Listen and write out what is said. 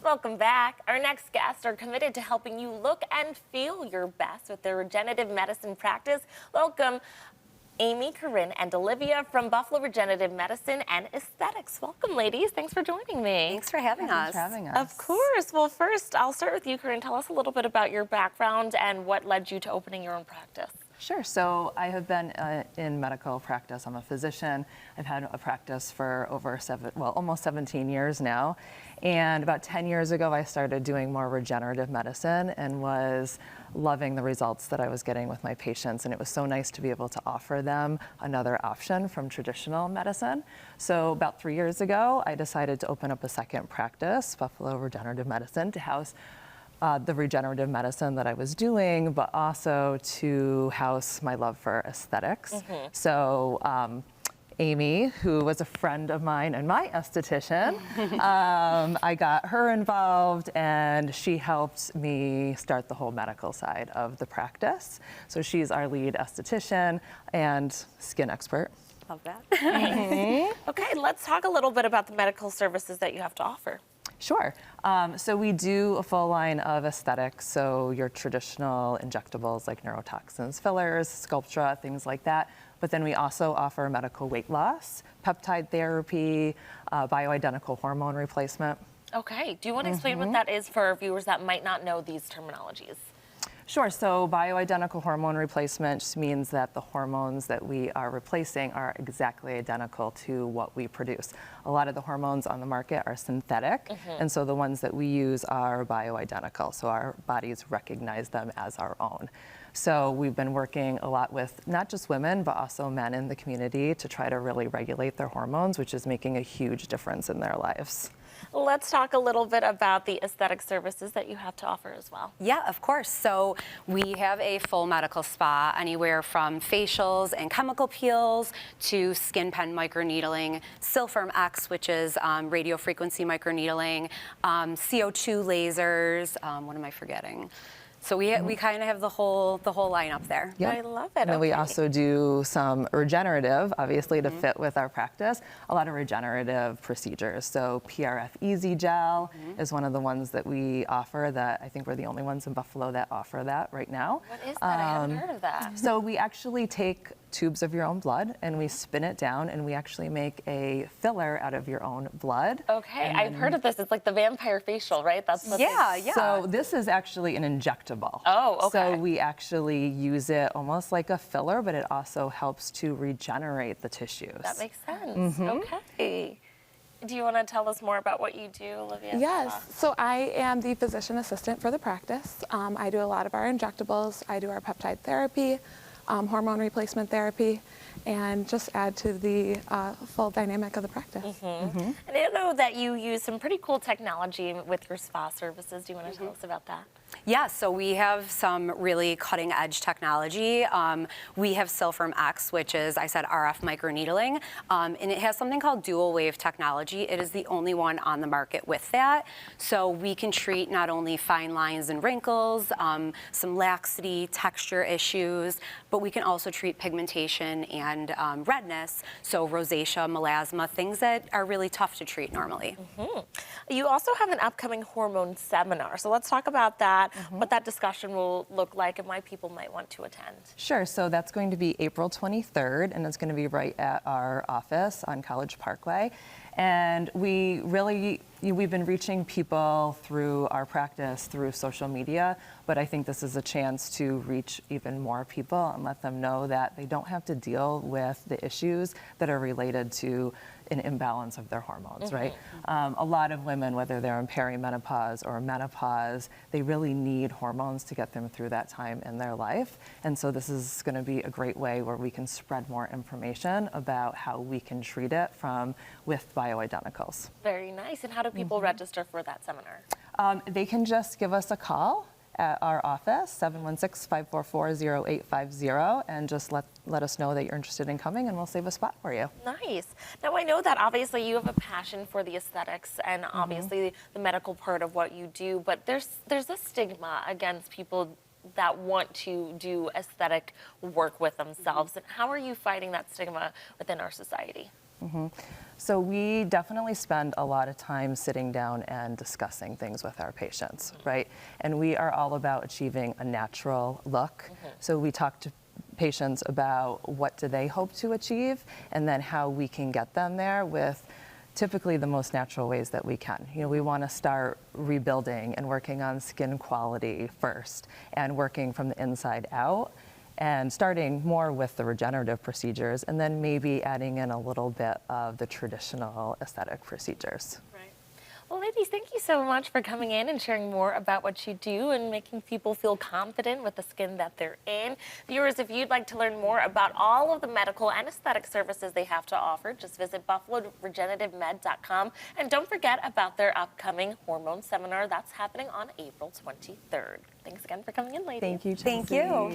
Welcome back. Our next guests are committed to helping you look and feel your best with their regenerative medicine practice. Welcome, Amy, Corinne, and Olivia from Buffalo Regenerative Medicine and Aesthetics. Welcome, ladies. Thanks for joining me. Thanks for having us. Of course. Well, first, I'll start with you, Corinne. Tell us a little bit about your background and what led you to opening your own practice. Sure. So I have been in medical practice. I'm a physician. I've had a practice for almost 17 years now. And about 10 years ago, I started doing more regenerative medicine and was loving the results that I was getting with my patients. And it was so nice to be able to offer them another option from traditional medicine. So about 3 years ago, I decided to open up a second practice, Buffalo Regenerative Medicine, to house the regenerative medicine that I was doing, but also to house my love for aesthetics. So Amy, who was a friend of mine and my esthetician, I got her involved and she helped me start the whole medical side of the practice. So she's our lead esthetician and skin expert. Love that. Okay, let's talk a little bit about the medical services that you have to offer. Sure. So we do a full line of aesthetics, so your traditional injectables like neurotoxins, fillers, Sculptra, things like that. But then we also offer medical weight loss, peptide therapy, bioidentical hormone replacement. Okay. Do you want to explain what that is for our viewers that might not know these terminologies? Sure. So bioidentical hormone replacement just means that the hormones that we are replacing are exactly identical to what we produce. A lot of the hormones on the market are synthetic, and so the ones that we use are bioidentical, so our bodies recognize them as our own. So we've been working a lot with not just women, but also men in the community to try to really regulate their hormones, which is making a huge difference in their lives. Let's talk a little bit about the aesthetic services that you have to offer as well. Yeah, of course. So we have a full medical spa, anywhere from facials and chemical peels to skin pen microneedling, Silpherm X, which is radio frequency microneedling, CO2 lasers. What am I forgetting? So we kind of have the whole lineup there. Yep. I love it. And then we also do some regenerative, obviously to fit with our practice, a lot of regenerative procedures. So PRF Easy Gel is one of the ones that we offer that I think we're the only ones in Buffalo that offer that right now. What is that? I haven't heard of that. So we actually take tubes of your own blood and we spin it down and we actually make a filler out of your own blood. Okay, I've heard of this. It's like the vampire facial, right? That's what Yeah. So this is actually an injectable. Oh, okay. So we actually use it almost like a filler, but it also helps to regenerate the tissues. That makes sense. Okay. Do you want to tell us more about what you do, Olivia? Yes, so I am the physician assistant for the practice. I do a lot of our injectables. I do our peptide therapy, hormone replacement therapy, and just add to the full dynamic of the practice. And I know that you use some pretty cool technology with your spa services. Do you want to tell us about that? Yeah, so we have some really cutting edge technology. We have Silpherm X, which is, I said, RF microneedling, and it has something called dual wave technology. It is the only one on the market with that. So we can treat not only fine lines and wrinkles, some laxity, texture issues, but we can also treat pigmentation and redness, so rosacea, melasma, things that are really tough to treat normally. You also have an upcoming hormone seminar, so let's talk about that, what that discussion will look like and why people might want to attend. Sure, so that's going to be April 23rd, and it's going to be right at our office on College Parkway. And we've been reaching people through our practice, through social media, but I think this is a chance to reach even more people and let them know that they don't have to deal with the issues that are related to an imbalance of their hormones, right? A lot of women, whether they're in perimenopause or menopause, they really need hormones to get them through that time in their life. And so this is going to be a great way where we can spread more information about how we can treat it with bioidenticals. Very nice. And how do people register for that seminar? They can just give us a call at our office, 716-544-0850, and just let us know that you're interested in coming, and we'll save a spot for you. Nice. Now, I know that obviously you have a passion for the aesthetics and obviously the medical part of what you do, but there's a stigma against people that want to do aesthetic work with themselves. And how are you fighting that stigma within our society? So we definitely spend a lot of time sitting down and discussing things with our patients, right? And we are all about achieving a natural look. So we talk to patients about what do they hope to achieve and then how we can get them there with typically the most natural ways that we can. You know, we want to start rebuilding and working on skin quality first and working from the inside out, and starting more with the regenerative procedures and then maybe adding in a little bit of the traditional aesthetic procedures. Right. Well, ladies, thank you so much for coming in and sharing more about what you do and making people feel confident with the skin that they're in. Viewers, if you'd like to learn more about all of the medical and aesthetic services they have to offer, just visit buffaloregenerativemed.com. And don't forget about their upcoming hormone seminar that's happening on April 23rd. Thanks again for coming in, ladies. Thank you, Thank Chelsea. you.